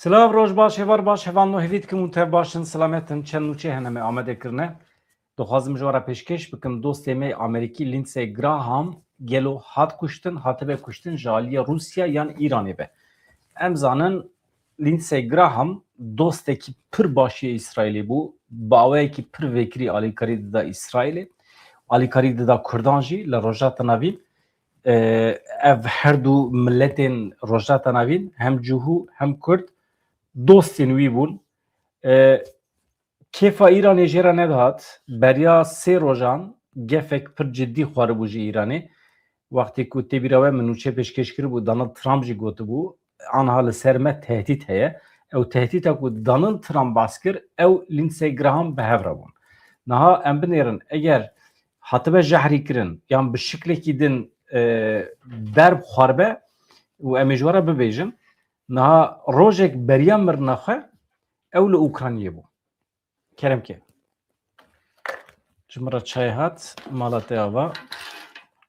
Silav roj baş, hevar baş, hevan no hevît kim û tev başin selametin çend nûçe hene me amade kirine. Dixwazim ji we re pêşkêş bikim dostê me Amerîkî Lindsey Graham gelo hat kuştin, hatibe kuştin ji aliya Rûsya yan Îranê be. Em zanin Lindsey Graham dostekî pir başî İsraîlê bû, baweyekî pir vekirî alîkarî dida İsraîlê, alîkarî dida Kurdan jî li Rojata Navîn. Ev her du milletên Rojata Navîn hem cihû hem Kurd dostên wî bûn. Kêfa Îranê jê re nedihat. Beriya sê rojan gefek pir ciddî xwaribû ji Îranê. Wextê ku têbîra we min nûçe pêşkêş kiribû Donald Trump jî gotibû anha li ser me tehdît heye. Ew tehdîta ku Donald Trump bas kir ew Lindsey Graham bi hev re bûn. Niha em binêrin eger hatibe jehrî kirin yan bi şiklekî din derb xwarbe û em ê ji we re bibêjin niha rojek beriya mirina xwe ew li Ukraynayê bû. Keremke. Ji min re çay hat mala te ava.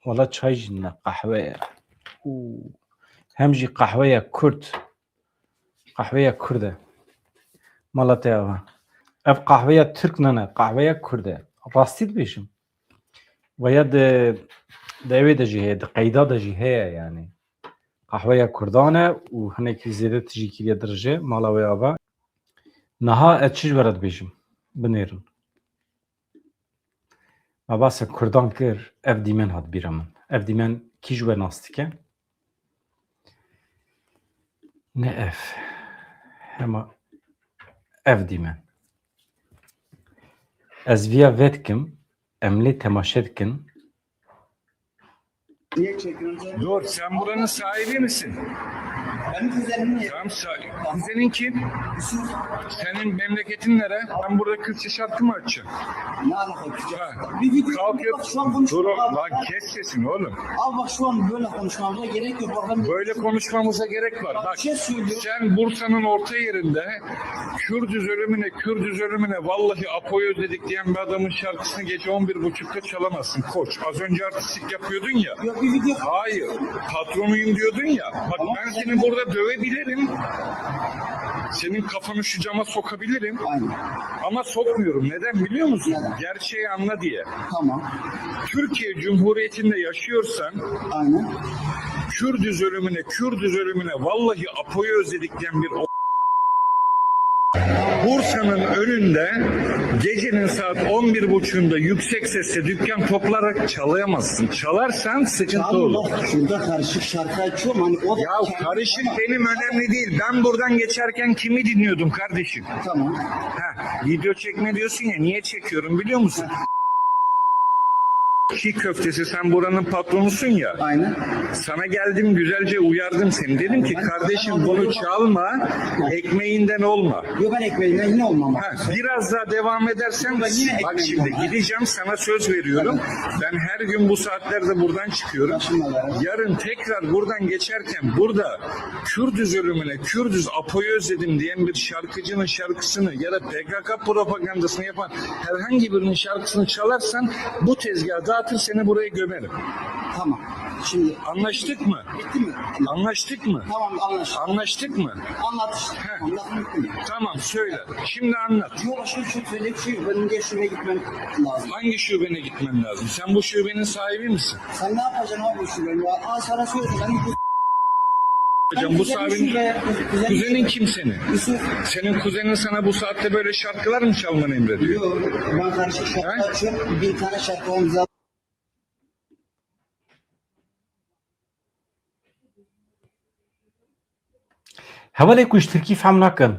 Wala çay jî ne qehwe ye. Hem jî qehweya Kurd. Qehweya Kurd e. Mala te ava. Ev qehweya Türk ne qehweya Kurd e. Rastî dibêjim. Veya de evê de jî heye, di qeyda de jî heye yani. Qehweya Kurdan e û hinekî zêde tijî kiriye dirije mala wê ava. Niha ez çi ji we re dibêjim? Binêrin. Me basa Kurdan kir, ev dîmen hat bîra min. Ev dîmen kî ji we nas dike? Ne ev? Hema ev dîmen. Ez vîya vê dikim, em lê temaşe dikin. Niye çekiyorsun? Dur, sen buranın sahibi misin? Benim kuzenim niye? Tamam, kuzenin kim? Senin memleketin nere? Ben burada Kürtçe şarkı mı açacağım? Ne alaka? Ha. Bir video Kalk bak yap. şu an Dur konuşmamıza. lan, kes sesini oğlum. Al bak şu an böyle konuşmamıza gerek yok. Bak ben Böyle konuşmamıza gerek var. Bak, bir şey söylüyorum. sen Bursa'nın orta yerinde Kürdüz ölümüne vallahi Apo'yu özledik diyen bir adamın şarkısını gece 11.30'da çalamazsın koç. Az önce artistlik yapıyordun ya. Yok bir video. Hayır, patronuyum diyordun ya. Bak ben seni burada dövebilirim. Senin kafanı şu cama sokabilirim. Aynen. Ama sokmuyorum. Neden biliyor musun? Neden? Gerçeği anla diye. Tamam. Türkiye Cumhuriyeti'nde yaşıyorsan Aynen. Kürdüz ölümüne vallahi Apo'yu özledik diyen bir Bursa'nın önünde gecenin saat 11.30'da yüksek sesle dükkan toplarak çalayamazsın. Çalarsan sıkıntı olur. Bak şurada karışık şarkı açıyorum. Hani o da Ya karışık benim önemli değil. Ben buradan geçerken kimi dinliyordum kardeşim? Tamam. Video çekme diyorsun ya, niye çekiyorum biliyor musun? Çiğ köftesi, sen buranın patronusun ya. Aynen. Sana geldim, güzelce uyardım seni. Dedim ki kardeşim bunu çalma, ekmeğinden olma. Yok ben ekmeğimden yine olmam. Biraz daha devam edersen Ben yine bak ekmeğimden şimdi olmam. gideceğim, sana söz veriyorum. Ben her gün bu saatlerde buradan çıkıyorum. Yarın tekrar buradan geçerken burada Kürdüz Apo'yu özledim diyen bir şarkıcının şarkısını ya da PKK propagandasını yapan herhangi birinin şarkısını çalarsan bu tezgahı dağıtır, seni buraya gömerim. Tamam. Şimdi Anlaştık mı? bitti mi? Anlaştık mı? Tamam anlaştık. Anlaştık mı? Anlat işte. Anlatın bitti mi? Tamam, söyle. Şimdi anlat. Yok başka bir şey söyleyecek şey yok. Benim de şuraya gitmem lazım. Hangi şubene gitmen lazım? Sen bu şubenin sahibi misin? Sen ne yapacaksın abi şu benim ya? Aa sana söylüyorum. Hocam bu sahibi... Kuzenin kim senin? Yusuf. Senin kuzenin sana bu saatte böyle şarkılar mı çalmanı emrediyor? Yok. Ben karışık şarkı açıyorum. Bir tane şarkı omza. Hevalê ku ji Tirkî fehm nakin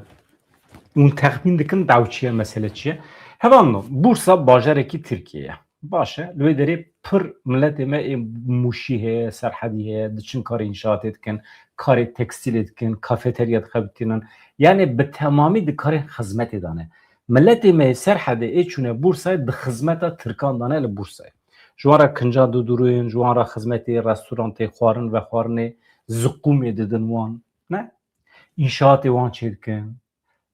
û texmîn dikin dewçiye mesele çi ye? Hevalno Bursa bajarekî Tirkiye ye. Baş e. Li wê derê pir milletê me ê Mûşî heye, Serhedî heye, diçin karê înşaatê dikin, karê tekstîlê dikin, kafeterya dixebitînin. Yani bi temamî di karê xizmetê dane. Milletê me ê Serhedê ê çûne Bursayê di xizmeta Tirkan dane li Bursayê. Ji wan re kinca didurûyên, ji wan re xizmetê restorantê xwarin ve xwarinê ziqûmê didin wan. Ne? İnşaatê wan çê dikin.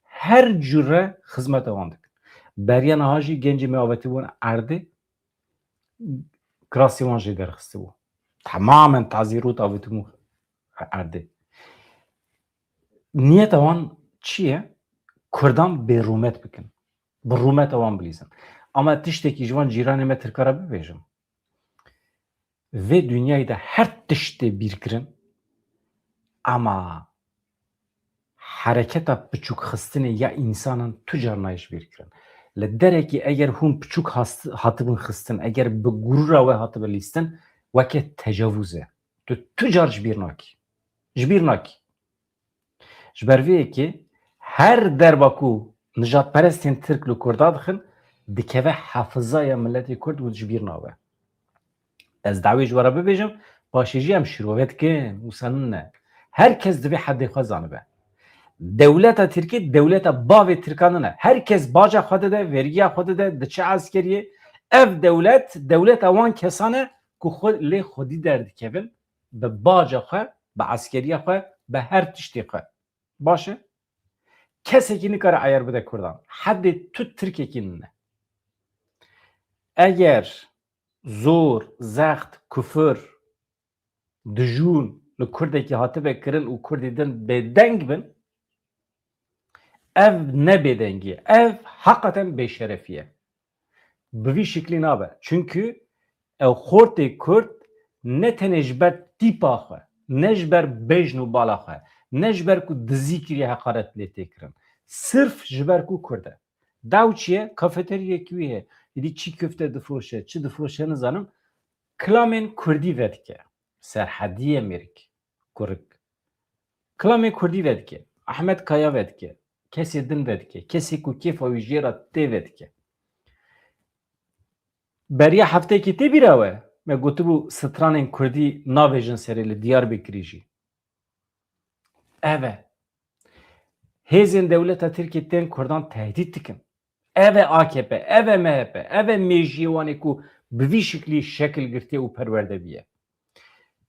Her cüre xizmeta wan dikin. Beriya niha jî gencê me avêtî bûn Erdê kirasê wan jê derxistî bû. Temamen tezîrot avêtî bûn Erdê. Niyeta wan çiye? Kurdan be rumet bikin. Bu rumet avan bilizin. Ama tişteki jvan ciranı me Türkara bibêjim. Ve dünyayı da her tişte bir kirin. Ama hareketa piçuk xistine ya insanın tucarnayış bir kirin. Le dereki eğer hun piçuk hatıbın xistin, eğer be gurura ve hatıbı listin, vake tecavüze. Tu tucar jbir naki. Jbir naki. Jberviye ki her derbaku nijatperestin Türk li Kurda dixin, dikeve hafızaya milleti Kurd û jbir nave. Ez dawî ji were bibêjim, paşê jî em şîrovet kin û senin ne. Herkes divê heddê xwe zanibe. Dewleta Tirkî, dewleta bavê Tirkan ne. Herkes baca xwe dide, vergiya xwe dide, diçe askeriyê. Ev dewlet, dewleta wan kesan e ku lê xwedî derdikevin bi baca xwe, bi askeriya xwe, bi her tiştê xwe. Baş e? Kesekî nikare ayar bide Kurdan. Heddê tu Tirkekî ne. Eğer zor, zext, küfür, dijûn li Kurdekî hatibe kirin û Kurdê din bêdeng bin, ev ne bêdengî, ev hakikaten bêşerefiye. Bi vî şeklî nabe. Çünkü ew xortê Kurd ne tenê ji ber tîpa xwe, ne ji ber bêjn û bala xwe, ne ji ber ku dizî kiriye heqaret lê tê kirin. Sırf ji ber ku Kurd e. Daw çi ye? Kafeteryekî wî heye. Dî çî köfte difroşe, çi difroşe nizanim. Kilamên Kurdî vedike. Serhedî Amerîk. Kurik. Kilamên Kurdî vedike. Ahmet Kaya vedike. Kesê din vedike. Kesê ku kêfa wî jêra tê vedike. Beriya heftekî tê bîra we? Me gotibû stranên Kurdî navêjin serê li Diyarbekirê jî. Ev e. Hêzên dewleta Tirkiye tên Kurdan tehdît dikin. Ev e AKP, ev e MHP, ev e mejiyê wanê ku bi vî şeklî şekil girtiye û perwerde biye.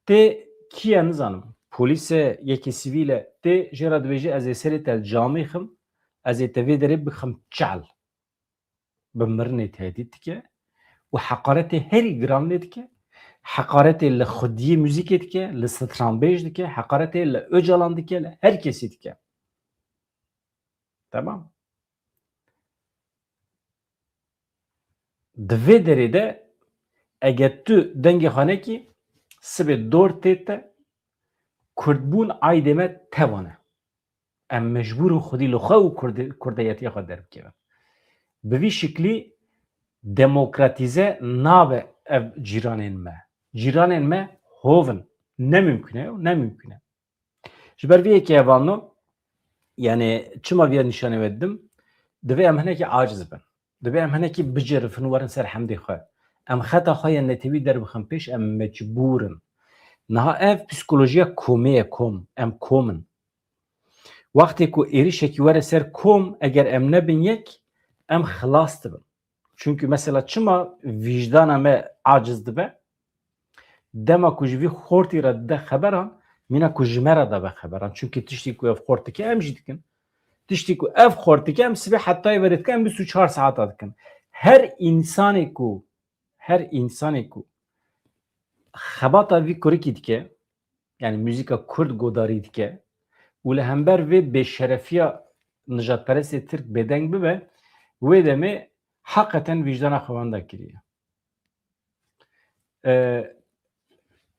Tê kiye nizanim? Polîse yekê sivîl e tê jêra dibêje ez ê serê te camê xim, ez ê te vê derê bixim çel. Bi mirinê tehdît dike û heqaretê herî giran lê dike. Heqaretê li xwediyê muzîkê dike, li stranbêj dike, heqaretê li Öcalan dike, li her kesî dike. Tamam. Di vê derê de eger tu dengê xanekî sibê dor tê te Kurdbûn aydê me tevan e. Em mecbûr û xwedî li xwe û kurdeyetiya xwe derbikevin. Bi vî şeklî demokratîze nabe ev cîranên me. Cîranên me hovin. Ne mümkün e, ne mümkün e. Ji ber vê yekê evanno yani çima vê nîşanê veddim divê em hinekî aciz bin. Divê em hinekî bicerifin û werin ser hemdê xwe. Em xeta xwe yên netewî derbixin pêş em mecbûrin. Niha ev psikolojiya komê ye kom. Em komin. Wextê ku êrişekî were ser kom eger em nebin yek em xilas dibin. Çünkü mesela çima vicdana me aciz dibe dema ku ji vî xortî re de xeberan mîna ku ji me re de be xeberan. Çünkü tiştî ku ev xort dike em jî dikin. Tiştî ku ev xort dike em sibê hetayê were dike em 24 saata dikin. Her insanê ku xebata vî kurikî dike yani müzika Kurd godarî dike û li hember vê bêşerefiya nijadperestê Tirk bêdeng bibe wê demê hakikaten vicdana xewanda kiriye.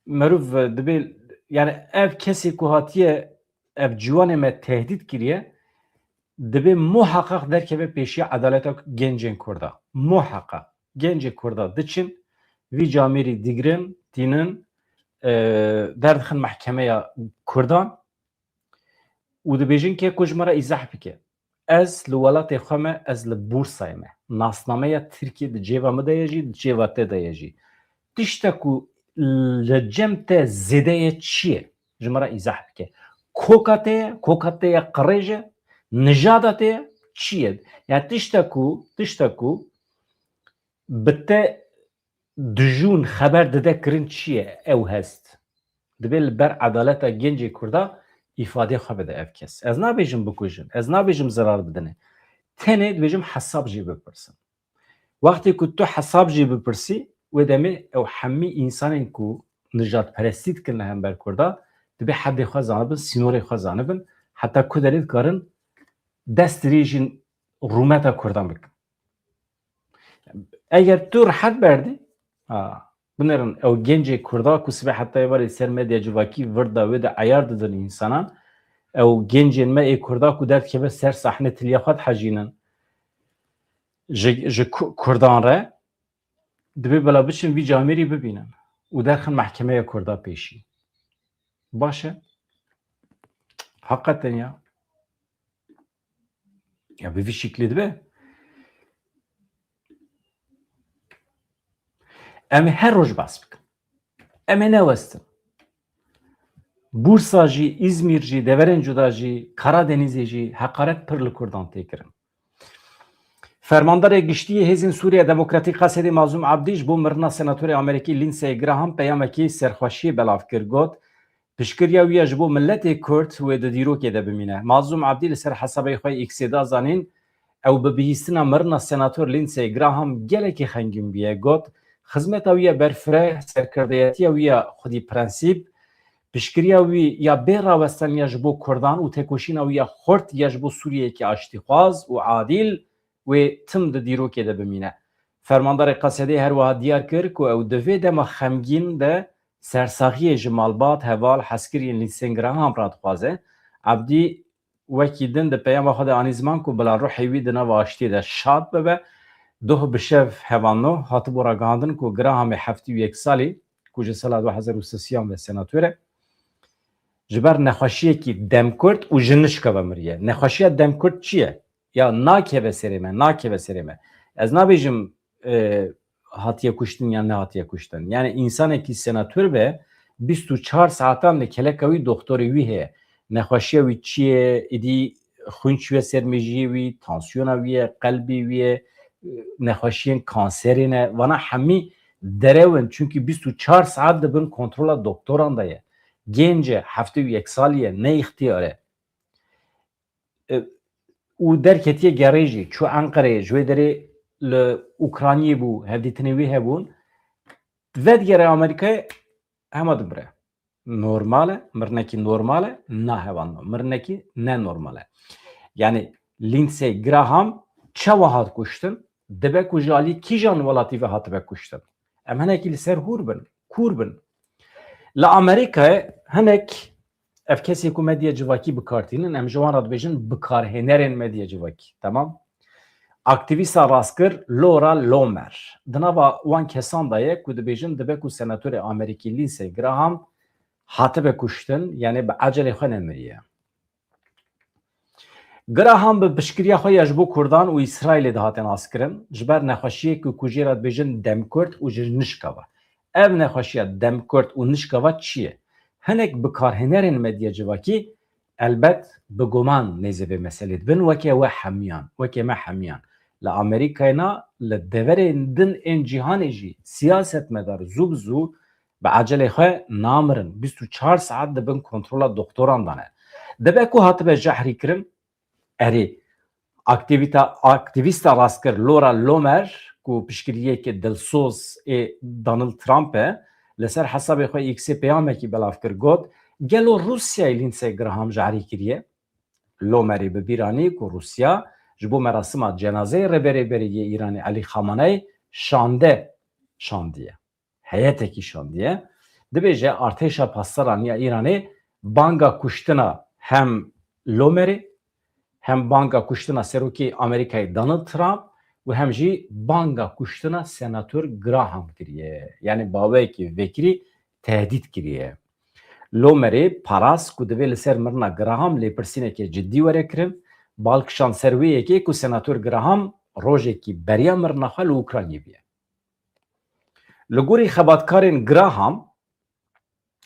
Merov dibe yani ev kesê ku hatiye ev ciwanê me tehdît kiriye dibe muhakkak derkeve pêşiya adaleta gencên Kurda. Muhakkak. Gencê Kurda diçin vî camerî digirin tînin derdixin mehkemeya Kurdan û dibêjin ke ku ji me re îzah bike. Ez li welatê xwe me ez li Bursayê me. Nasnameya Tirkiye di cêva me de ye jî, di cêva te de ye jî. Tiştek ku li cem te zêde ye çi ye? Ji me re îzah bike. Koka te ye, koka te ye qirêj e, nijada te ye çi ye? Yani tiştek ku bi te dijûn xeber dide kirin çi ye? Ew hest. Dibe li ber adaleta gencê Kurda ifade xwe bide ev kes. Ez nabêjim bikujin, ez nabêjim zarar bidine. Tenê dibêjim hesab jî bipirsin. Wextê ku tu hesab jî bipirsî wê demê ew hemî însanên ku nijadperestî dikin li hember Kurda dibe heddê xwe zanibin, sînorê xwe zanibin heta ku derê dikarin destri jin rumeta Kurdan bikin. Eğer tu rahat berdi, bunların o gence Kurda kusibe hatta var ser medya civaki virda ve de ayar dedin insana o gencin me Kurda ku dert kebe ser sahne tilyakat hacinin ji Kurdan re dibe bela biçin vi camiri bibinin u derxin mahkemeye Kurda peşi. Başa hakikaten ya bir şekli dibe em her roj bas bikin. Em ne westin. Bursa jî, İzmir jî, Deveren Cuda jî, Karadenizê jî hekaret pir li Kurdan tê kirin. Fermandarê giştiyê Hêzên Sûriya Demokratîk Xesedê Mazlûm Abdî ji bo mirina Senatörê Amerîkî Lindsey Graham peyamekî serxweşiyê belav kir got piştgiriya wî ya ji bo milletê Kurd wê di dîrokê de bimîne. Mazlûm Abdî li ser hesabê xwe X'ê da zanîn ew bi bihîstina mirina Senatör Lindsey Graham gelekî xengîn bûye got xizmeta wî ya berfireh serkirdeyetiya wî ya xwedî prensîp piştgiriya wî ya bê rawestaniya ji bo Kurdan û têkoşîna wî ya xurt ya ji bo Sûriyeyekî aştîxwaz û adîl wê tim di dîrokê de bimîne. Fermandarê Xesedê her wiha diyar kir ku ew di vê dema xemgîn de sersaxiyê ji malbat heval heskiriyên Lindsey Graham re dixwaze. Abdî wekî din di peyama xwe de anî ziman ku bila ruhê wî di nava aştiyê de şad bibe. Duh bi şev hevanno hatibû ragihandin ku Grahamê heftî û yek salî ku ji sala 2003 ve senatör e ji ber nexweşiyekî demkurt û ji nişkeve miriye. Nexweşiya demkurt çi ye? Ya nakeve serê me, nakeve serê me. Ez nabêjim hatiye kuştin ya ne hatiye kuştin. Yani insanekî senatör be 24 saatan li keleka wî doktorê wî heye. Nexweşiya wî çi ye? Êdî xwîn çûye ser mejiyê wî, tansiyona wî ye, qelbê wî ye, nexweşiyên kanserê ne. Vana hemî derewin çünkü 24 saat dibin kontrola doktoran da ye. Gence heftê û yek salî ne ixtiyar e. û derketiye gerê jî çû Enqereyê ji wê derê li Ukraynayê bû hevdîtinê wê hebûn vedgere Amerîkayê hema dibire. Normal e, mirinekî normal e, na hevan mirinekî ne normal e. Yani Lindsey Graham çawa hat kuştin dibe ku ji alî kîjan welatî ve hatibe kuştin. Em hinekî li ser hûr bin, kûr bin. Li Amerîkayê hinek ev kesê ku medya civakî bikartînin em ji wan re dibêjin bikarhênerên medya civakî. Tamam? Aktivîsta rastkir Laura Lomer. Di nava wan kesan da ye ku dibêjin dibe ku senatörê Amerîkî Lindsey Graham hatibe kuştin yani bi ecelê xwe nemiriye. Graham bi piştgiriya xwe ya ji bo Kurdan û İsraîlê de hatin askirin ji ber nexweşiyekî ku jê re dibêjin demkurt û ji nişkeva. Ev nexweşiya demkurt û nişkeva çi ye? Hinek bikarhênerên medya civakî elbet bi guman nêzê vê meselê dibin wekê we hemiyan, wekê me hemiyan. Li Amerîkayê na li deverên din ên cîhanê jî siyasetmedar zû bi zû bi ecelê xwe namirin. 24 saat dibin kontrola doktoran da ne. Dibe ku hatibe jehrî kirin erê aktivîsta rastkir Laura Lomer ku piştgiriyekî dilsoz ê Donald Trump e li ser hesabê xwe X'ê peyamekî belav kir got gelo Rusyayê Lindsey Graham jehrî kiriye. Lomerê bi bîranî ku Rusya ji bo merasima cenazeyê rêberêberiyê Îranê Elî Xameney şandiye. Heyetekî şandiye. Dibêje artêşa passeraniya Îranê banga kuştina hem Lomerê hem banga kuştina serokê Amerîkayê Donald Trump û hem jî banga kuştina senatör Graham kiriye. Yani baweyekî vekirî tehdît kiriye. Lomerê paras ku divê li ser mirina Graham lêpirsînekê ciddî were kirin balkişan ser wê yekê ku senatör Graham rojekî beriya mirina xwe li Ukraynayê bûye. Li gorî xebatkarên Graham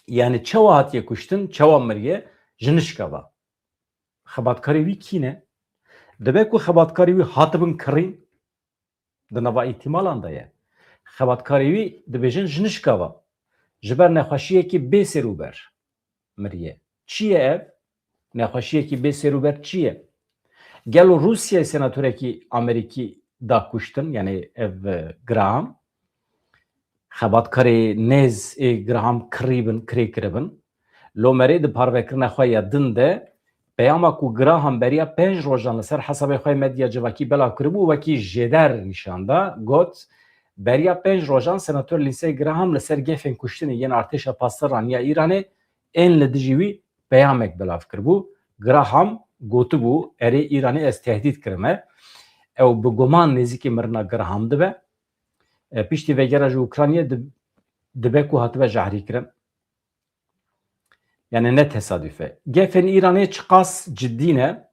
yani çawa hatiye kuştin, çawa miriye ji nişkeva. Xebatkarê wî kî ne? Dibe ku xebatkarê wî hatibin kirîn di nava îhtîmalan da ye. Xebatkarê wî dibêjin ji nişkeva. Ji ber nexweşiyekî bê serûber miriye. Çi ye ev? Nexweşiyekî bê serûber çi ye? Gelo Rusyayê senatörekî Amerîkî da kuştin yani ev Graham. Xebatkarê nêz ê Graham kirî kiribin. Lomerê di parvekirina xwe ya din de peyama ku Graham beriya 5 rojan li ser hesabê xwe medya civakî belav kiribû wekî jêder nîşanda got beriya 5 rojan senatör Lindsey Graham li ser gefên kuştinê yên artêşa pasteran ya Îranê ên li dijî wî peyamek belav kiribû. Graham gotibû erê Îranê ez tehdît kirime ew bi guman nêzîkî mirina Graham dibe piştî vegera ji Ukraynayê dibe ku hatibe jahrîkirin. Yani ne tesadüfe. Gefên Îranê çi qas ciddî ne.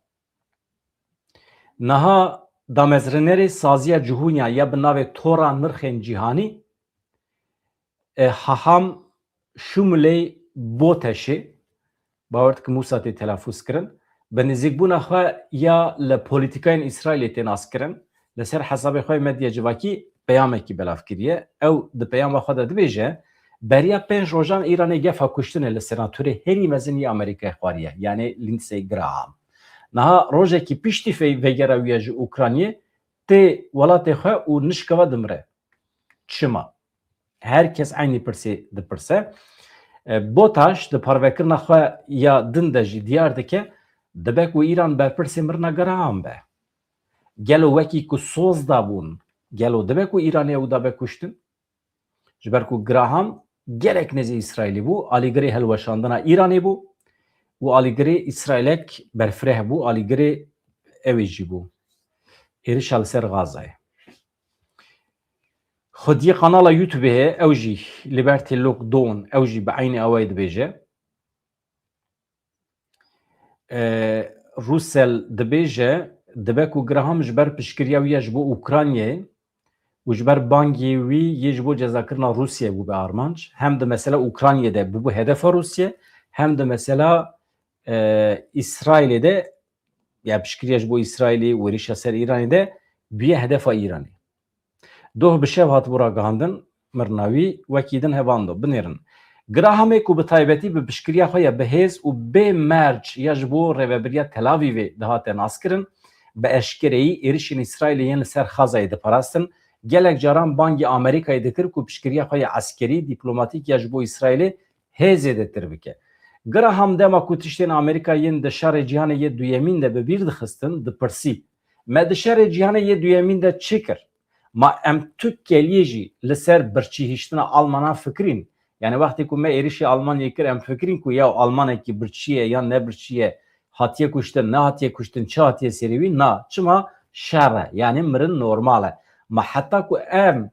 Niha damezrînerê saziya cihûniya ya bi navê tora nirxên cîhanî haham şûmilê boteşê bawer dikim wisa tê telafûz kirin bi nêzîkbûna xwe ya li polîtîkayên İsraîlê tê naskirin li ser hesabê xwe medya civakî peyamekî belav kiriye. Ew di peyama xwe de dibêje beriya 5 rojan Îranê gefa kuştinê li senatörê herî mezin ya Amerîkayê xwariye yani Lindsey Graham. Niha rojekî piştî vegera wî ji Ukraynayê tê welatê xwe û nişkeva dimire. Çima? Herkes aynı pirsê dipirse. Botaş di parvekirina xwe ya din de jî diyar dike dibe ku Îran berpirsê mirina Graham be. Gelo wekî ku soz dabûn gelo dibe ku Îranê ew dabe kuştin? Ji ber ku Graham gelek nêzî İsraîlî bû, alîgirê helweşandina Îranê bû û alîgirê İsraîlek berfireh bû, alîgirê ew jî bû. Êrişa li ser Gazayê. Xwediyê kanala YouTubeê heye, ew jî Liberty Lockdown, ew jî bi aynî awayê dibêje. Russell dibêje, dibe ku Graham ji ber piştgiriya wî ya ji bo Ukraynayê û ji ber bangê wî yê ji bo cezakirina Rusyayê bû bi armanc. Hem de mesela Ukraynayê de bû hedefa Rusya, hem de mesela İsrailê de ya piştgiriya ji bo İsraîlê û êrişa ser Îranê de bûye hedefa Îranê. Doh bi şev hatibû ragihandin mirina wî wekî din hevando binêrin. Grahamê ku bi taybetî bi piştgiriya xwe ya bihêz û bê merc ya ji bo rêveberiya Tel Avîvê dihate naskirin bi eşkereyî êrişên İsraîlê yên li ser Xazayê diparastin. Gelek caran bangê Amerîkayê dikir ku piştgiriya xwe ya eskerî dîplomatîk ya ji bo İsraîlê hêzê de tir bike. Graham dema ku tiştên Amerîkayê yên di şerê cîhanê yê duyemîn de bi bîr dixistin dipirsî. Me di şerê cîhanê yê duyemîn de çi kir? Ma em Tirkiyeyê jî li ser birçîhîştina Almanan fikirîn. Yani wextê ku me êrişî Almanyayê kir em fikirîn ku ya Almanekî birçî ye ya ne birçî ye hatiye kuştin, ne hatiye kuştin, çi hatiye serî wî na. Çima şer e yani mirin normal e. Ma heta ku em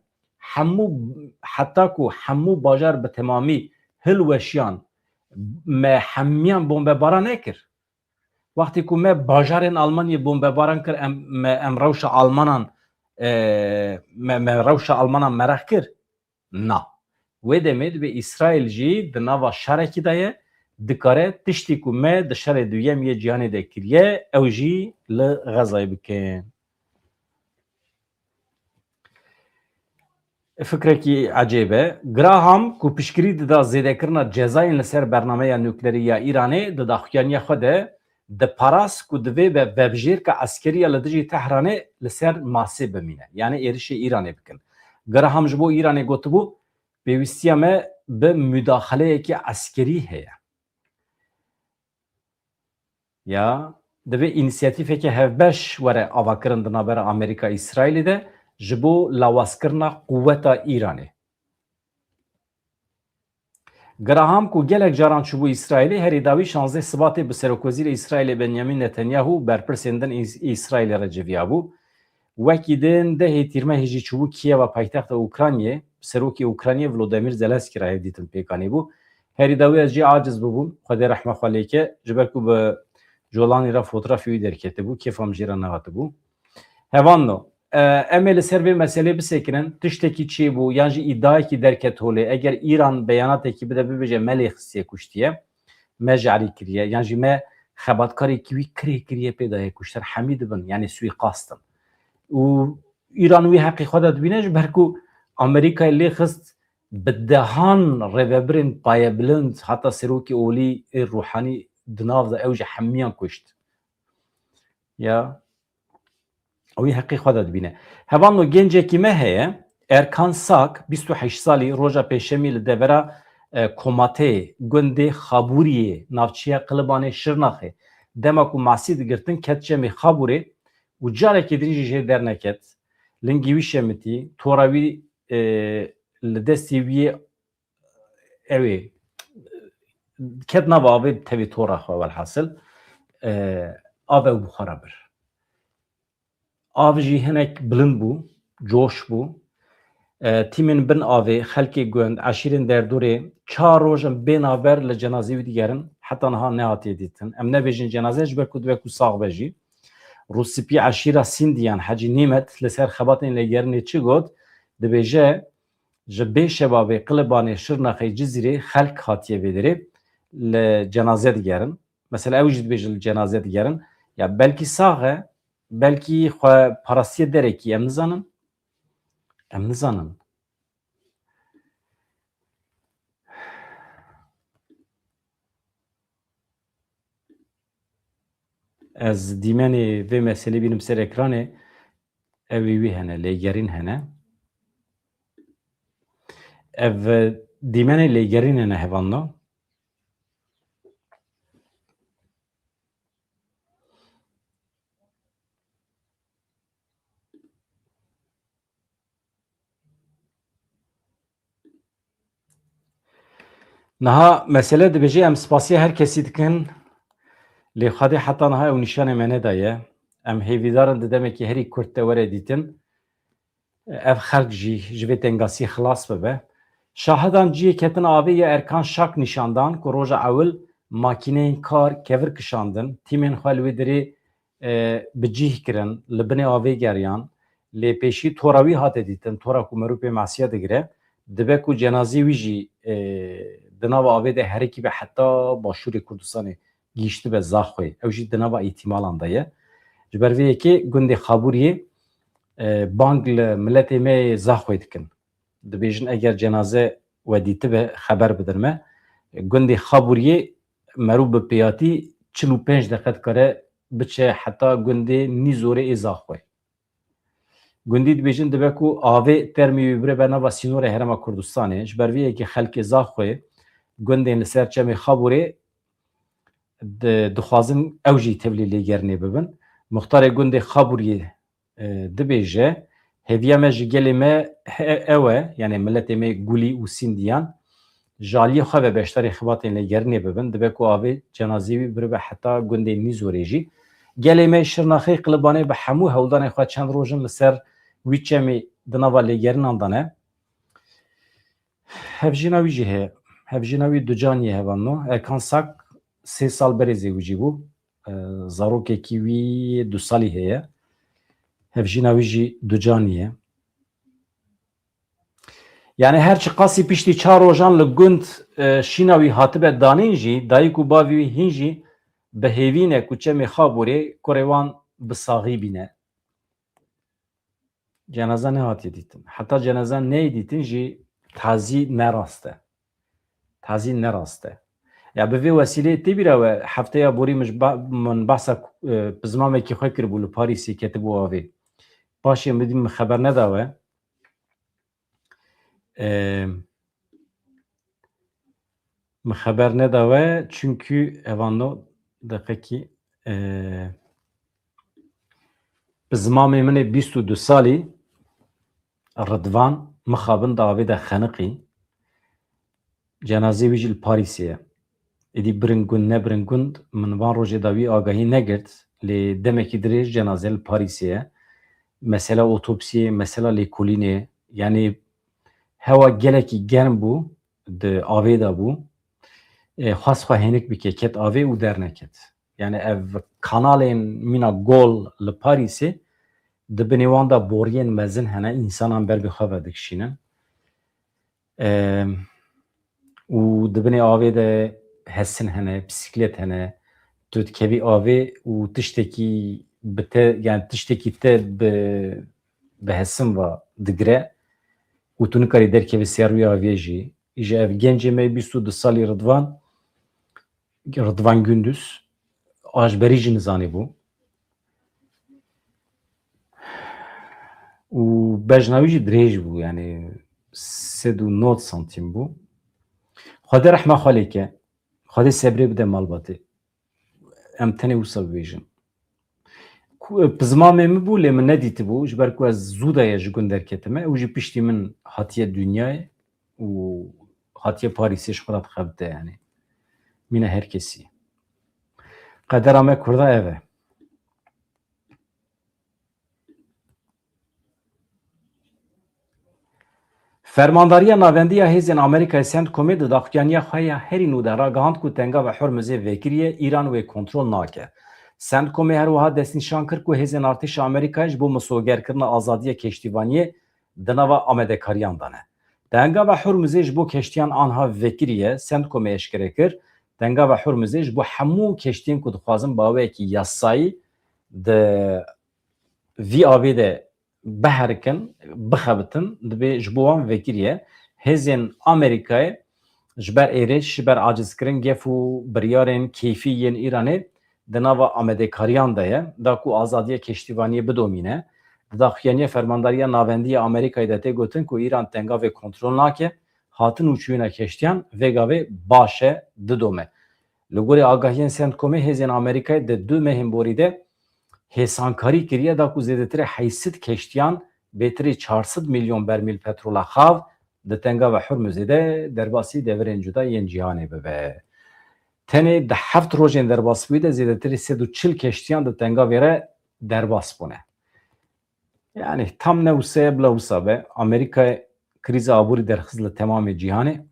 hemû bajar bi temamî hilweşiyan me hemiyan bombebaran nekir. Wextê ku me bajarên Almanyayê bombebaran kir em rewşa Almanan me rewşa Almanan mereh kir? Na. Wê demê dibe İsraîl jî di nava şerekî de ye dikare tiştî ku me di şerê duyem yê cîhanê de kiriye ew jî li Xezayê bikin. Fikrekî ecêb e. Graham ku piştgirî dida zêdekirina cezayên li ser bernameya nuklerî ya Îranê di daxuyaniya xwe de di paras ku divê be vebjêrka eskerî ya li dijî Tehranê li ser masê bimîne. Yani êrişê Îranê bikin. Graham ji bo Îranê gotibû pêwîstiya me bi müdaxeleyekî eskerî heye. Ya divê înisiyatîfeke hevbeş were avakirin di navbera Amerîka İsraîlê de ji bo lawazkirina quweta Îranê. Graham ku gelek caran çûbû İsraîlê herî dawî 16 Sibatê bi Serokwezîrê İsraîlê Benyamin Netanyahu berpirsên din İsraîlê re civiyabû. Wekî din dehê tîrmehê jî çûbû Kiyeva paytexta Ukraynayê serokê Ukraynayê Volodymyr Zelenskî re hevdîtin pêkanî bû. Herî dawî ez jî aciz bibûm Xwedê rehme xwe lêke ji ber ku bi jolanê re fotoğrafê wî derketibû kêfam jî re nehatibû. Hevano em ê li ser vê meselê bisekirin tiştekî çê bû yan jî îddiayekî derket holê eger İran beyanateke bide bibêje me lê xistiye kuştiye me jarî kiriye yan jî me xebatkarekî wî kirê kiriye pê daye kuştir hemî dibin yani suîqastin û İran wî heqê xwe de dibîne ji ber ku Amerîkayê lê xist bi dehan rêvebirên payebilind heta serokê olî ê Ruhanî di nav de ew ji hemiyan kuşt. Ya wî heqê xwe de dibîne. Hevano gencekî me heye Erkan Sak 28 salî roja pêşemî li devera komateyê gundê Xaburiyê navçeya Qilibanê Şirnaxê dema ku masî digirtin ket çemê xaburê û carekê din jî jê derneket lingî wî şemitî tora wî li destê wî ew ê ket nava avê tevê tora xwe welhasil av ew bixwara bir. Av jî hinek bilind bû, coş bû. Tîmên bin avê xelkê gund eşîrên derdorê 4 rojin bênaber li cenazê wî digerin heta niha nehatiye dîtin. Em nebêjin cenaze ji ber ku dibe ku sax be jî. Rûspî eşîra Sindiyan Hecî Nîmet li ser xebatên lêgerinê çi got dibêje ji bê şebabê Qilibanê Şirnexê Cizîrê xelk hatiye vêderê li cenaze digerin. Mesela ew jî dibêje li cenaze digerin. Ya belkî sax e, belkî xwe parastiye derekî em nizanin. Em nizanin. Ez dîmenê vê meselê bînim ser ekranê ew ê wî hene lêgerîn hene. Ev dîmenê lêgerîn hene hevanno. Niha mesele dibêje em spasiya her kesî dikin lê xwedê heta niha ew nîşanê me nedaye. Em hêvîdarin di demekî herî Kurd de were dîtin. Ev xelk jî ji vê tengasî xilas bibe. Şahidan ciyê ketin avê ya Erkan Şak nîşandan ku roja ewil makîneyên kar kevir kişandin. Tîmên xwe li wê derê bi cih kirin, li binê avê geriyan. Lê pêşî tora wî hate dîtin, tora ku merûpê masiya digire. Dibe ku cenazê wî jî di nava avê de herekî be heta Başûrê Kurdistanê gîştî be Zaxoyê. Ew jî di nava îhtîmalan de ye. Ji ber vê yekê gundê Xaburiyê bang li miletê me Zaxoyê dikin. Dibêjin eger cenaze wedîtî be xeber bidin me. Gundê Xaburiyê merû bi pêyatî 45 deqe dikare biçe heta gundê Nîzorê ê Zaxoyê. Gundî dibêjin dibe ku avê termî wî bire be nava sînorê Herêma Kurdistanê. Ji ber vê yekê xelkê Zaxoyê gundên li ser çemê Xaburê dixwazin ew jî tevlî lêgerinê bibin. Muxtarê gundê Xaburiyê dibêje hêviya me ji gelê me ew e yani miletê me Gulî û Sindiyan ji aliyê xwe ve beşdarê xibatên lêgerinê bibin. Dibe ku avê cenazê wî biribe heta gundê Nîzorê jî. Gelê me Şirnexê Qilibanê bi hemû hewldanê xwe çend rojin li ser wî çemê di nava lêgerinan de ne. Hevjîna wî jî heye. Hevjîna wî ducaniyê hevanno. Erkan Sak 3 sal berêzê wî jî bû. Zarokekî wî 2 salî heye. Hevjîna wî jî ducaniyê. Yani her çi qasî piştî 4 rojan li gund şîna wî hatibe danîn jî dayîk û bavê wî hîn jî bi hêvîne ku çemê Xaburê kurê wan bi saxî bîne. Cenaza nehatiye dîtin. Heta cenaza neyê dîtin jî tazî nerast e. Tazî nerast e. Ya bi vê wesileyê tê bîra we hefteya borî min behsa bi zimamekî xwe kiribû li Parîsê ketibû avê. Paşê min dîm xeber neda we. Min xeber neda we çünkü evanno deqekî bi zimamê min ê 22 salî Rıdvan mixabin da avê de xeniqî. Cenazê wî jî li Parîsê ye. Êdî birin gund nebirin gund min van rojê da wî agahî negirt lê demekî dirêj cenaze li Parîsê ye. Mesela otopsiyê, mesela lêkolînê yani hewa gelekî germ bû di avê de bû. Xwast xwe hênik bike ket avê û derneket. Yani ev kanalên mîna gol li Parîsê di binê wan da boriyên mezin hene însanan ber bi xwe ve dikişînin. û di binê avê de hesin hene, bisiklet hene, tu dikevî avê û tiştekî bi te yani tiştekî te bi hesin ve digire û tu nikarî derkevî ser wî avê jî. Ji ev gencê me 22 salî Rıdvan Gündüz ajberî jî nizanî bû. û bejna wî jî dirêj bû yani 3.9 santîm bû. Xwedê rehma xwe lêke. Xwedê sebrê bide malbatê. em tenê wisa bibêjin. Pizmamê min bû lê min nedîtibû ji ber ku ez zû de ye ji gund derketime ew jî piştî min hatiye dünyayê û hatiye Parîsê ji xwe re dixebite yani. Mîna her kesî. Qedera me Kurda ev e. Fermandariya navendiya hêzên Amerîkayê Centcomê di daxuyaniya xwe ya herî nû de ragihand ku tenga ve Hormuzê vekiriye Îran wê kontrol nake. Centcomê her wiha destnîşan kir ku hêzên artêşa Amerîkayê ji bo misogerkirina azadiya keştîvaniyê di nava amedekariyan dane. Tenga ve Hormuzê ji bo keştiyan anha vekiriye Centcomê eşkere kir. Tenga ve Hormuzê ji bo hemû keştiyên ku dixwazin baweyekî yasayî di vî avê de biherikin, bixebitin dibe ji bo wan vekiriye hêzên Amerîkayê ji ber êrêj, ji ber acizkirin gef û biryarên keyfî yên Îranê di nava amedekariyan de ye, da ku azadiya keştîvaniyê bidomîne. Di daxuyaniya fermandariya navendiya Amerîkayê de tê gotin ku Îran tenga vê kontrol nake, hatin û çûyîna keştiyan vêga vê baş e didome. Li gorî agahiyên Centcomê hêzên Amerîkayê di 2 mehên borî de hêsankarî kiriye da ku zêdetirê 800 keştiyan bêtirî 400 milyon bermîl petrola xav di tenga ve Hormuzê de derbasî deverên cuda yên cîhanê bibe. Tenê di 7 rojên derbasbûyî de zêdetirî 340 keştiyan di tenga vê re derbas bûne. Yani tam ne wisa bila wisa be. Amerîkayê krîza aborî derxiz li temamê cîhanê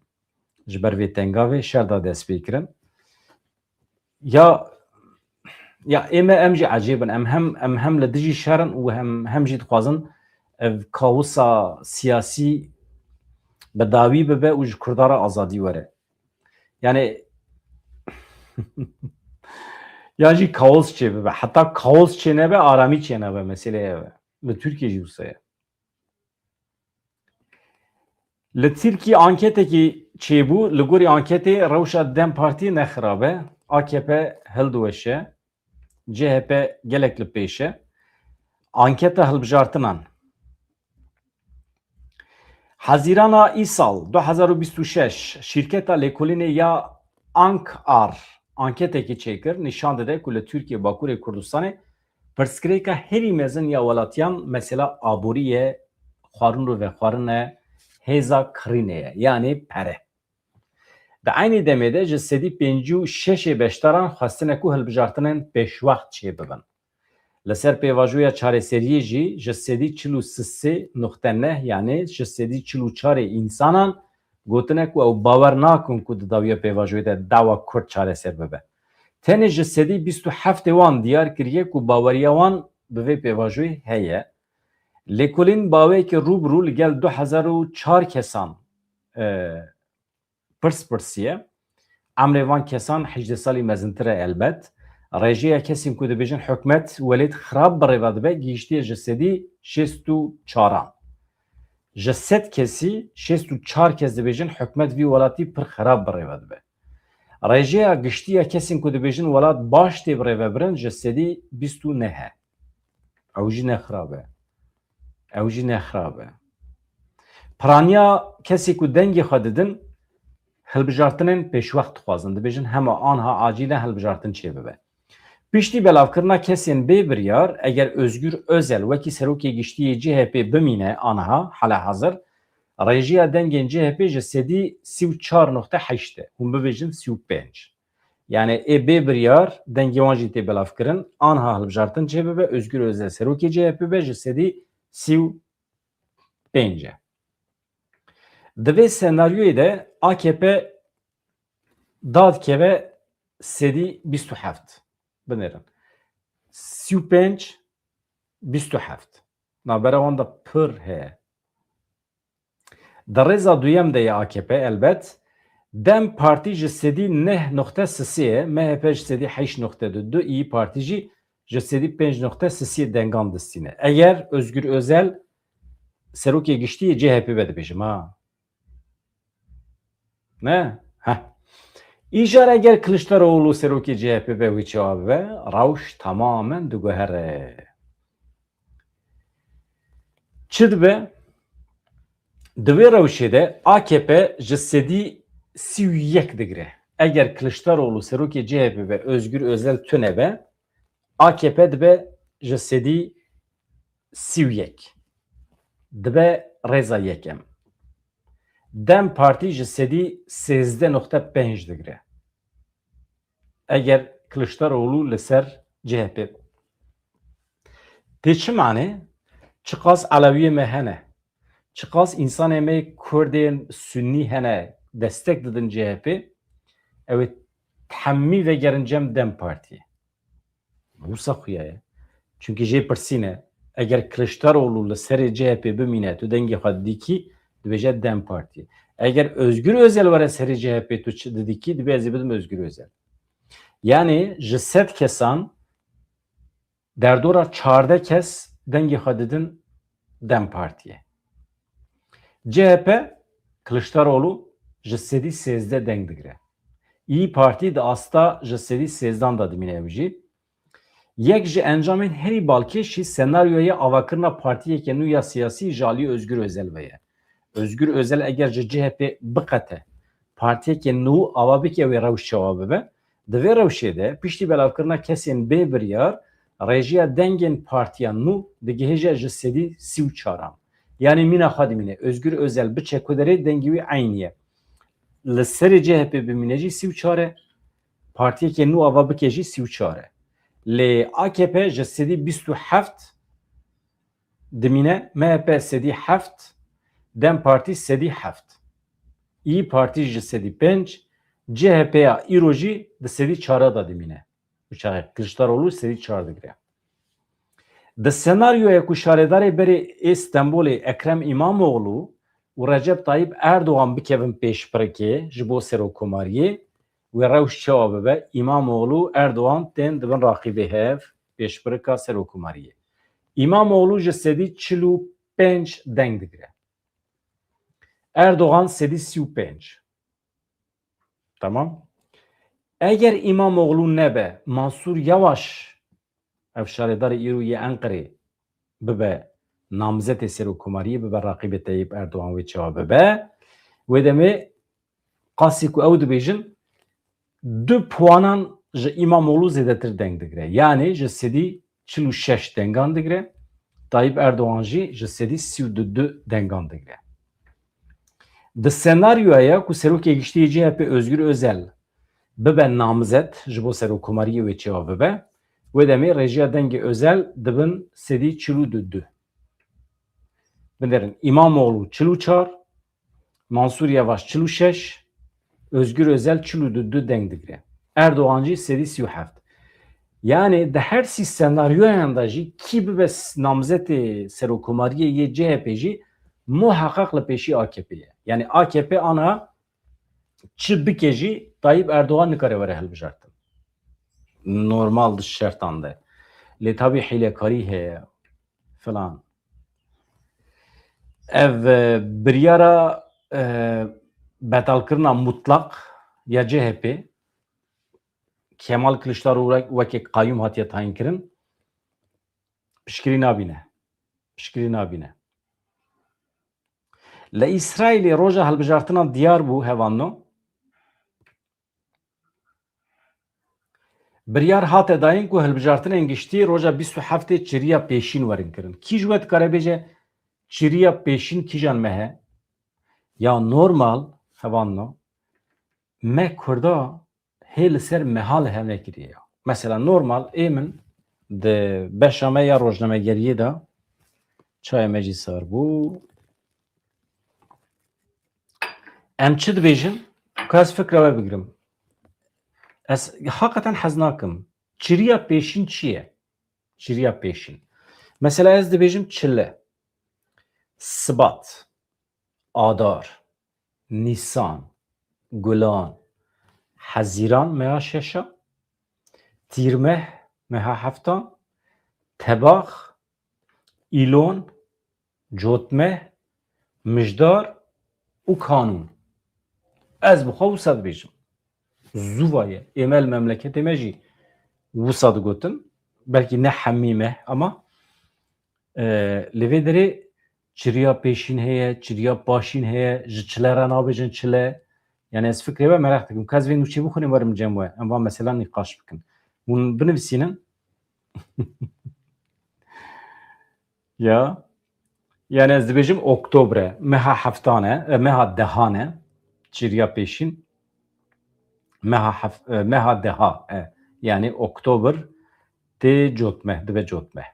ji ber vê tenga vê şer da dest pê kirin. Ya em jî ecêbin em hem li dijî şerin û hem jî dixwazin ev kaosa siyasî bi dawî bibe û ji Kurda re azadî were. Yani ya jî kaos çê bibe. Heta kaos çê nebe, aramî çê nebe meselê ev e. Li Tirkiye jî wisa ye. Li Tirkiye anketekî çêbû, li gorî anketê rewşa Dem Partî nexirabe, AKP hildiweşe, CHP gelek li pêş e. Anketa hilbijartinan. Hezîrana îsal 2026 şîrketa lêkolînê ya Ankar anketekî çêkir, nîşan dide ku li Tirkiye Bakurê Kurdistanê pirsgirêka herî mezin ya welatiyan mesela aborî ye, xwarin û vexwarin e, hêza kirînê ye yani pere. Di aynî demê de ji sedî 56 beşdaran xwestine ku hilbijartinên pêşwext çê bibin. Li ser pêvajoya çareseriyê jî ji sedî 43.9 yani ji sedî 44 însanan gotine ku ew bawer nakin ku di dawiya pêvajoyê de dawa Kurd çareser bibe. Tenê ji sedî 27 wan diyar kiriye ku baweriya wan bi vê pêvajoyê heye. Lêkolîn baweyekî rûbirû li gel 2004 kesan pirspirsiye. Emrê van kesan 18 salî mezintir e elbet. Rêjeya kesên ku dibêjin hikûmet welêt xirab birêve dibe gihîştiye ji sedî 64an. Ji 100 kesî 64 kes dibêjin hikûmet vî welatî pir xirab birêve dibe. Rêjeya giştiya kesên ku dibêjin welat baş tê birêve birin ji sedî 29 he. Ew jî nexirab e. Ew jî nexirab e. Piraniya kesê ku dengê xwe didin hilbijartinên pêşwext dixwazin dibêjin hema anha acîlen hilbijartin çê bibe. Piştî belavkirina kesên bê biryar eger Özgür Özel wekî serokê giştiyê CHP bimîne anha hala hazır rêjeya dengên CHP ji sedî 34.8 e. Hûn bibêjin 35. Yani bê biryar dengê wan jî tê belavkirin anha hilbijartin çê bibe Özgür Özel serokê CHP be ji sedî 35 e. Di vê senaryoyê de AKP dadkeve sedî 27. Binêrin. 35 27. Navbera wan da pir heye. Di rêza duyem de ye AKP elbet Dem Partî ji sedî 9.3 ye, MHP ji sedî 8.2, İYİ Partî jî ji sedî 5.3 dengan distîne. Eger Özgür Özel serokê giştiyê CHP ve dibêjim ha. Ne? Heh. İjar eger Kılıçdaroğlu serokê CHP ve wî çawa ve rewş tamamen diguhere. Çi dibe? Di vê rewşê de AKP ji sedî 31 digire. eğer Kılıçdaroğlu Seroki CHP ve Özgür Özel tünebe AKP dibe jesedi sivyek dibe reza yekem Dem Parti jesedi 13.5 digre eğer Kılıçdaroğlu leser CHP Te çi mane? Çıkas Aleviye me hene. Çıkas insan eme Kurdên Sünni hene destek didin CHP. Evet tehemmî ve gerincem Dem Partiye. Bu saxuya. Çünkü jê pirsîne eğer Kılıçdaroğlu li serê CHP bimîne tu dengê xwe didîkî dibêje Dem Partiye. Eğer Özgür Özel were serê CHP tu didîkî dibe ez ê bidim Özgür Özel. Yani ji 7 kesan derdora 14 kes dengê xwe didin Dem Partiye. CHP Kılıçdaroğlu ji 13 deng digire. İyi Parti de asta ji 13 da dimîne ew jî. Yek ji encamên herî balkêşî senaryoya avakirina partiyeke nû ya siyasî ji aliyê Özgür Özel ve ye. Özgür Özel eger ji CHP biqete partiyeke nû ava bike wê rewş çawa bibe, di vê rewşê de piştî belavkirina kesên bê biryar rejiya dengên partiya nû digihêje ji 34 Yani mîna xwe dimîne Özgür Özel biçe ku derê dengî wî eyn ye. Li serê CHP bimîne jî 34 partiyeke nû ava bike jî 34 Lê AKP ji 27 dimîne, MHP 7 Dem Parti 7 İyi Parti ji 5 CHP'ya îro jî di 4 da dimîne. Kılıçdaroğlu 4 digire. Di senaryoya ku şaredarê berê İstanbulê Ekrem İmamoğlu û Recep Tayyip Erdoğan bikevin pêşpirekê ji bo serokkomariyê ve rewş çawa bibe İmamoğlu Erdoğan tên dibin raqîbê hev pêşbireka serokkomariyê. İmamoğlu ji 45 deng digire. Erdoğan 35. Tamam. Eğer İmamoğlu nebe Mansur Yavaş ev şaredarê îro yê Enqerê bibe namzet serokkomariyê bibe raqîbê Tayyip Erdoğan wê çawa bibe wê demê qasî ku ew dibêjin 2 puanan ji İmamoğlu zêdetir deng digire. Yani ji 46 dengan digire. Tayyip Erdoğan jî ji 32 dengan digire. Di senaryoya ku serokê giştî CHP Özgür Özel bibe namzet ji bo serokkomariyê wê çawa bibe wê demê rejiya dengê Özel dibin 42. Binerin İmamoğlu 44, Mansur Yavaş 46, Özgür Özel 42 deng digire. Erdoğan jî 37. Yani de her senaryoyanda jî kî bibe namzetê serokkomariyê CHP jî muhakkak li pêşî AKP'ye. Yani AKP ana çi bike jî Tayyip Erdoğan nikare were hilbijartin. Normal di şertan de. Lê tabii hîlekarî heye filan. Ev biryara betalkirina mutlak ya CHP Kemal Kılıçdaroğlu wekî qayyum hatiye tayin kirin piştgirî nabîne. Piştgirî nabîne. Li İsraîlê roja hilbijartina diyar bû hevanno biryar hate dayîn ku hilbijartinên giştî roja 27 çiriya pêşîn werin kirin. Kî ji we dikare bêje çiriya pêşîn kîjan me he? Ya normal hevanno me Kurda hê li ser mehal hevnekiriye ya. Mesela normal ê min di beşa me ya rojnamegeriyê de çaya me jî sar bû. Em çi dibêjin? Ku ez fikra we bigirim. Ez hakikaten hez nakim. Çiriya pêşîn çi ye? Çiriya pêşîn. Mesela ez dibêjim çile, Sibat, Adar, Nisan, Gulan, Haziran meha şeşa, Tîrmeh meha hefta, Tebax, İlon, Cotmeh, Mijdar û Kanûn. Ez bi xwe wisa dibêjim. Zûvaye êmel memleketê me jî wisa digotin. Belkî ne hemî me ama li vê derê çiriya pêşîn heye, çiriya başîn heye, ji çile re nabêjin çile, Yani ez fikri ve merak dikim. Kaz ve nuçe bukhuni varım cemwe. Ama mesela nikaş bikin. Bunu binivsinin ya yani ez dibêjim Oktobre meha heftane meha dehane çiriya peşin meha deha yani Oktober tê cotme dibe cotme.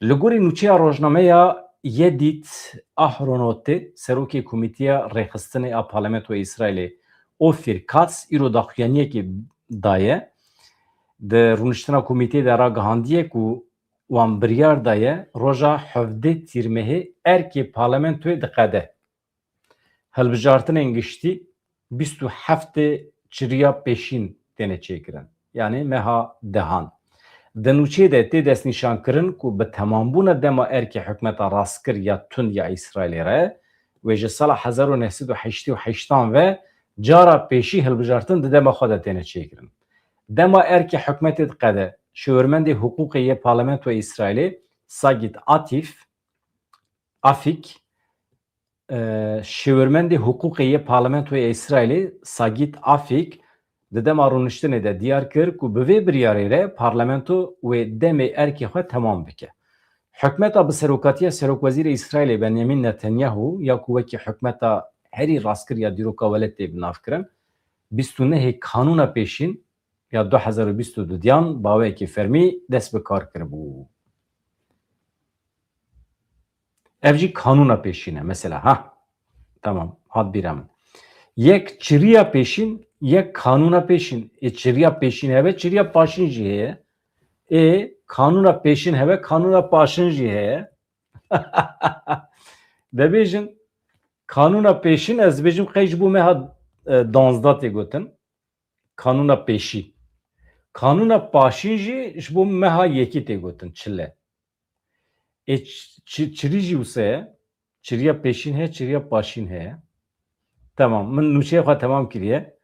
Li gorî nûçeya rojnameya yê dît Ahronotê serokê Komîteya Rêxistinê a Parlamentoya İsraîlê Ofir Katz îro daxuyaniyekê daye di rûniştina komîteyê de ragihandiye ku wan biryar daye roja 17 tîrmehê erkê parlamentoyê diqede. Hilbijartinên giştî 27 çiriya pêşîn têne çêkirin. Yani meha dehan. Di nûçeyê de tê destnîşankirin ku bi temambûna dema erkê hikûmeta rastkir ya tund ya İsraîlê re wê ji sala 1988 ve cara pêşî hilbijartin di dema xwe de têne çêkirin. Dema erkê hikûmetê diqede şêwirmendê hukûqê yê Parlamentoya İsraîlê Sagit Afik şêwirmendê hukûqê yê Parlamentoya İsraîlê Sagit Afik di dema rûniştinê de diyar kir ku bi vê biryarê re parlamento wê demê erkê xwe temam bike. Hikûmeta bi serokatiya Serokwezîrê İsraîlê Benyamin Netanyahu ya ku wekî hikûmeta herî rastkir ya dîroka weletê bi nav kirin 29 kanûna pêşîn ya 2022 yan bawekî fermî dest bi kar kiribû. Ev jî kanûna pêşîn e mesela tamam hat bîra min. Yek çiriya pêşîn yek kanûna pêşîn. Çiriya pêşîn hebe çiriya paşîn jî heye. Kanûna pêşîn hebe kanûna paşîn jî heye. Dibêjin kanûna pêşîn ez dibêjim qey ji bo meha 12 tê gotin. Kanûna pêşî. Kanûna paşîn jî ji bo meha yekî tê gotin çile. Çirî jî wisa ye. Çiriya pêşîn heye çiriya paşîn heye. Tamam. Min nûçeyê xwe temam kiriye.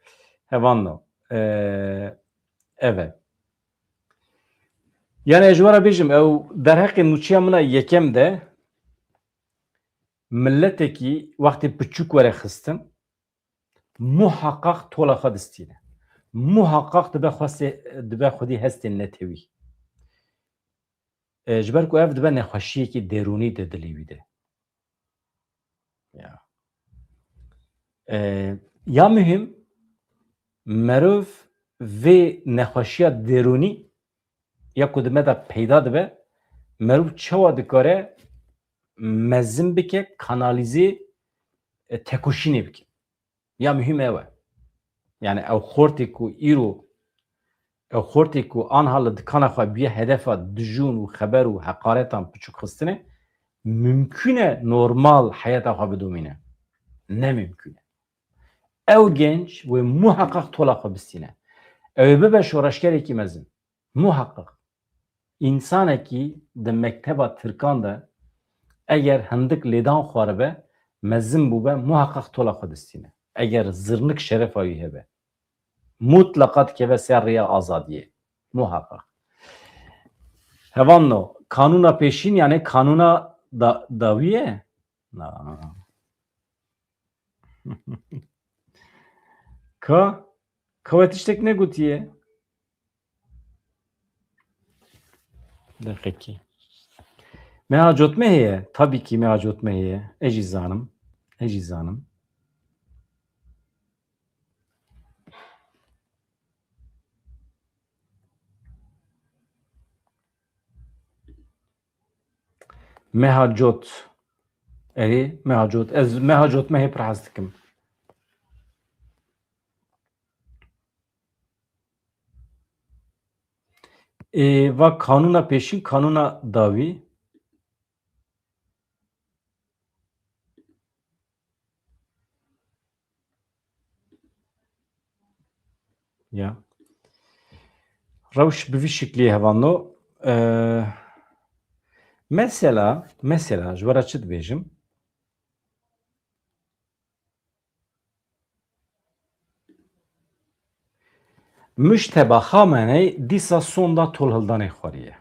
Hevan no. Evet. Yani ez ji were bêjim ew derheqê nûçeya min a yekem de milletekî wextê piçûk were xistin muhaqqaq tola xwe distîne. Muhaqqaq dibe xwedî hestên netewî. Ji ber ku ev dibe nexweşiyekî derûnî di dilê wî de. Ya mühim merov vê nexweşiya derûnî ya ku di me de peyda dibe merov çawa dikare mezin bike kanalizê tekoşînê bike. Ya mühim ew e. Yani ew xortê ku îro ew xortê ku anha li dikana xwe biye hedefa dijûn û xeber û heqaretan piçûk xistinê mümkün e normal heyeta xwe bidomîne. Ne mümkün e. Ew genç wê muhaqqaq tola xwe bistîne. Ew bibe şoreşgerekî mezin. Muhaqqaq. İnsanekî di mekteba Tirkan de eger hindik lêdan xwaribe mezin bûbe muhaqqaq tola xwe distîne. Eger zirnik şerefa wî hebe. Mutlaka dikeve ser rêya azadiyê. Muhaqqaq. Hevan no. Kanûna pêşîn yani kanûna dawî ye? Ka we tiştek negotiye? Dakiki. Meha cotme heye. Tabii ki meha cotme heye. Ecizanım. Meha cot. Meha cot. Ez meha cotme heye pir dikim. Va kanûna pêşîn kanûna dawî ya rewş bi vî şiklî hevan no mesela ji were çi dibêjim Mujteba Xameney dîsa sonda tolhildanê xwariye.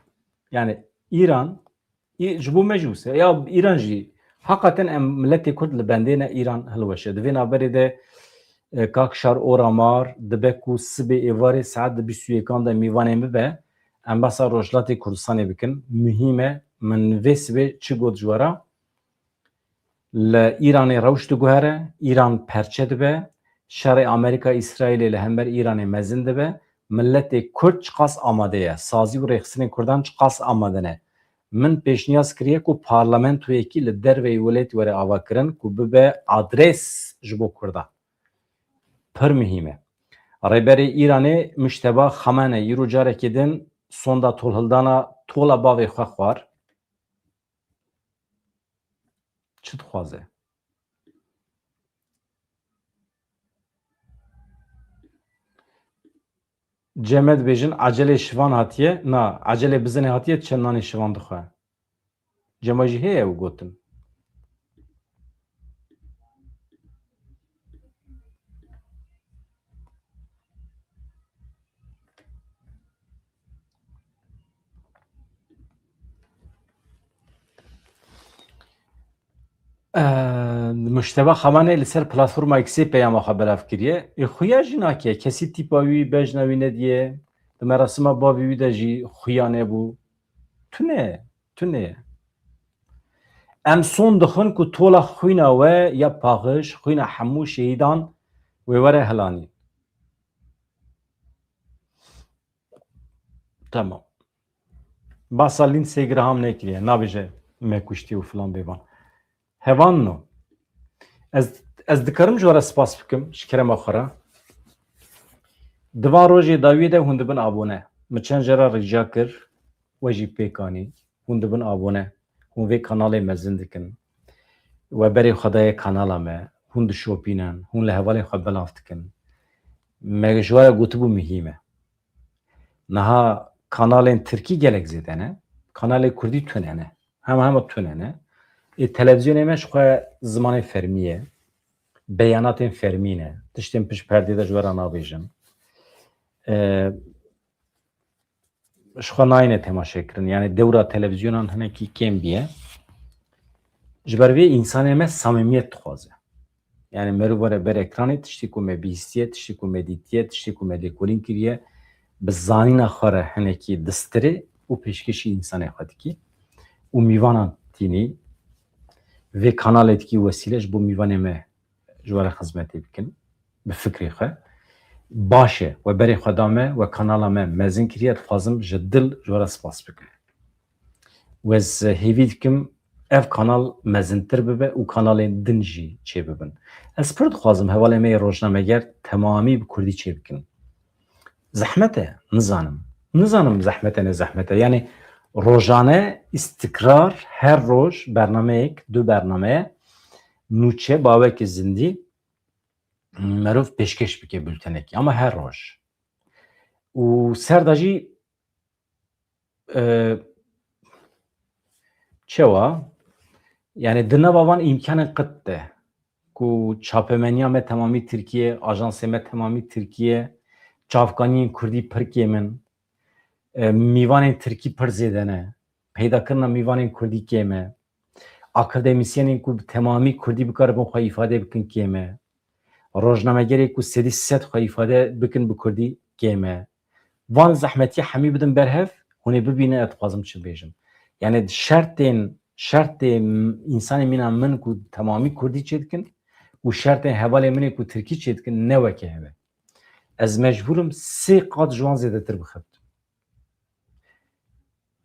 Yani İran ji bo me jî wisa ya İran jî heqaten em milletê Kurd li bendê ne İran hilweşe. Di vê naberê de kakşar oramar dibe ku sibe evari saat de bisüyekan da mivanê mi be em basa Rojhilatê Kurdistanê bikin mühime min vê sibê çi got ji were li İranê rewş diguhere İran perçe dibe şerê Amerîka İsraîlê li hember İranê mezin dibe milletê Kurd çi qas amade ye sazî û rêxistinên Kurdan çi qas amade ne min pêşniyaz kiriye ku parlamentoyekî li derveyê welêtî were ava kirin ku bibe adres ji bo Kurda pir mühim e. Rêberê İranê Mujteba Xamenei îro carekê din sonda tolhildana tola bavê xwe xwar. Çi dixwaze? Cem'e dibêjin acelê şivan hatiye, na acelê bizinê hatiye çendanê şivan dixwe. Cema jî heye ew gotin. Mujteba Xamenei li ser platforma X'ê peyama xwe belav kiriye. Xuya jî nake. Kesî tîpa wî bejna wî nediye. Di merasima bavê wî de jî xuya nebû. Tune, tune. Em son dixin ku tola xwîna we ya paxij, xwîna hemû şehîdan wê were helanî. Tamam. Basa Lindsey Graham nekiriye. Nabêje me kuştî û filan bêvan. Hevan no. Ez dikarim ji were spas bikim ji kerema xwe re. Divan rojê dawiyê de hûn dibin abone. Min çend jara rica kir we jî pêkanî. Hûn dibin abone. Hûn vê kanalê mezin dikin. We berê xwedayê kanala me. Hûn dişopînin. Hûn li hevalê xwe belav dikin. Me ji were gotibû mühîm e. Niha kanalên Tirkî gelek zêde ne. Kanalê Kurdî tune ne. Hema tune ne. Televizyonê me ji xwe zimanê fermî ye. Beyanatên fermî ne. Tiştên pişt perdê de ji were nabêjin. Ji xwe nayîne temaşe kirin. Yani dewra televizyonan hinekî kêm biye. Ji ber vê însanê me samimiyet dixwaze. Yani merû were ber ekranê tiştî ku me bîstiye, tiştî ku me dîtiye, tiştî ku me lêkolîn kiriye bi zanîna xwe re hinekî distirê û pêşkêşî însanê xwe dikî û mîvanan tînî vê kanalê dikî wesîle ji bo mîvanê me ji were xizmetê bikin bi fikrê xwe. Baş e we berê xwe da me we kanala me mezin kiriye dixwazim ji dil ji were spas bikim. Wez hêvî dikim ev kanal mezintir bibe û kanalên din jî çê bibin. Ez pir dixwazim hevalê me yê rojnameger temamî bi Kurdî çê bikin. Zehmet e, nizanim. Nizanim zehmet e ne zehmet e. Yani rojane istikrar her roj bernameyek, du bernameye nûçe bavekî zindî merov pêşkeş bike bültenekî ama her roj. û ser da jî çewa yani di nava van imkanên qit de ku çapemeniya me temamî Tirkiye, ajansê me temamî Tirkiye, çavkaniyên Kurdî pir kêm in, mîvanên Tirkî pir zêde ne, peydakirina mîvanên Kurdî kêm e, akademisyenên ku temamî Kurdî bikaribin xwe îfade bikin kêm e, rojnamegerê ku sedî sed xwe îfade bikin bi Kurdî kêm e. Van zehmetiye hemî bidin berhev, hûn ê bibîne ez dixwazim çi bêjim. Yani şertên însanê mîna min ku temamî Kurdî çê dikin û şertên hevalê min ê ku Tirkî çê dikin ne weke hebe. Ez mecbûrim sê qat ji wan zêdetir bixebtim.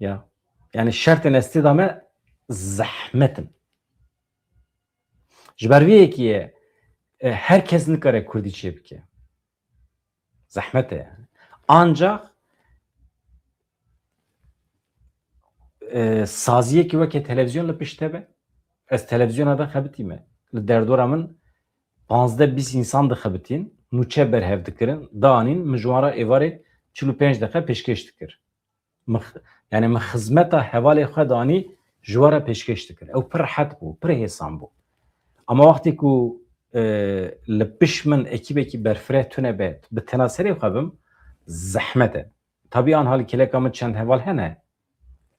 Ya yani şertên estêda me zehmetin. Ji ber vê yekî ye herkes nikare Kurdî çê bike. Zehmet e yani. Ancak saziyekî weke televizyon li pişt hebe. Ez televizyona da xebitî me. Li derdora min 15-20 însan dixebitîn, nûçe berhev dikirin, danîn min ji wan re êvarê 45 deqe pêşkêş dikir. Yani min xizmeta hevalê xwe danî ji wan re pêşkêş dikir. Ew pir rehet bû, pir hêsan bû. Ama wextê ku li piş min ekîbekî berfireh tune be, bi tenaserê xwe bim, zehmet e. Tabii an halî keleka min çend heval hene,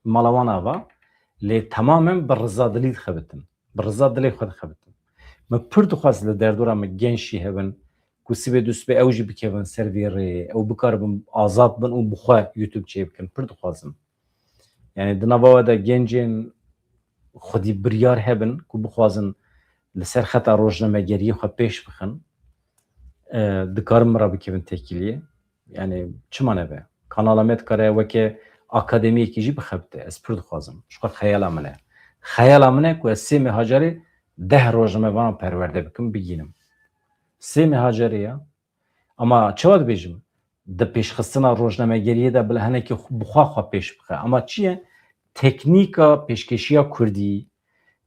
mala wan ava, lê tamamen bi rizadilî dixebitin. Bi rizadilê xwe dixebitin. Min pir dixwaz li derdora me genç jî hebin ku sibê dûst ew jî bikevin ser vê rêyê ew bikaribin azad bin û bixwe YouTube çê bikin pir dixwazim yani di nava we de gencên xwedî biryar hebin ku bixwazin li ser xeta rojnamegeriyê xwe pêş bixin dikarin min re bikevin tekiliyê yani çima nebe kanala me dikare weke akademiyekî jî bixebite ez pir dixwazim ji xwe xeyala min e xeyala min e ku ez 3 mehacerê 10 rojnamevanan perwerde bikim bigînim 3 mehacerê ya ama çawa dibêjim di pêşxistina rojnamegeriyê de bila hinekî bixwe xwe pêş bixe ama çi ye teknîka pêşkeşiya Kurdî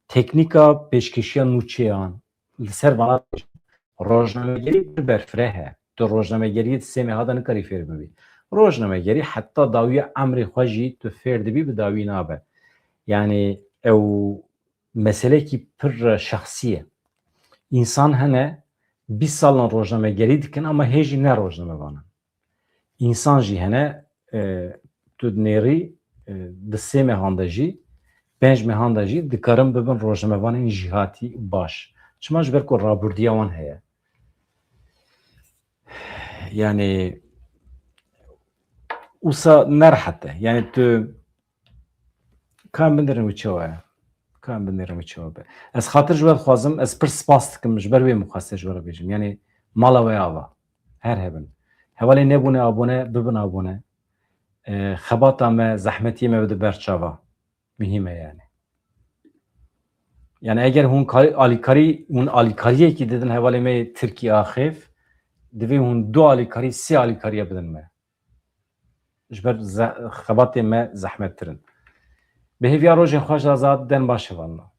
teknîka pêşkeşiya nûçeyan li ser vana rojnamegerî pir berfireh he tu rojnamegeriyê di 3 meha de nikarî fêr bibî rojnamegerî heta dawî emrê xwe jî tu fêr dibî bi dawî nabe yani ew meselekî pir şexsî ye însan hene 20 salan rojnamegerî dikin ama hê jî ne rojnamevanin însan jî hene tu nêrî di 3 mehan de jî 5 mehan de jî dikarin bibin rojnamevanên jîhatî baş çima ji ber ku rabûrdiya wan heye yani wisa nerhet e yani tu kan bindirin wî çawa ye kan bindirin wî çawa be ez xatir ji we dixwazim ez pir spas dikim ji ber wê mixweste ji we re bêjim yani mala we ava her hebin hevalê nebûne abone bibin abone xebata me zehmetiyê me bide ber çava mühim e yani yani eger hûn alîkariyekî didin hevalê me Tirkiye axêf divê hûn 2 alîkarî 3 alîkariye bidin me ji ber xebatê me zehmettirin bi hêviya rojên xweş azad den baş hevalna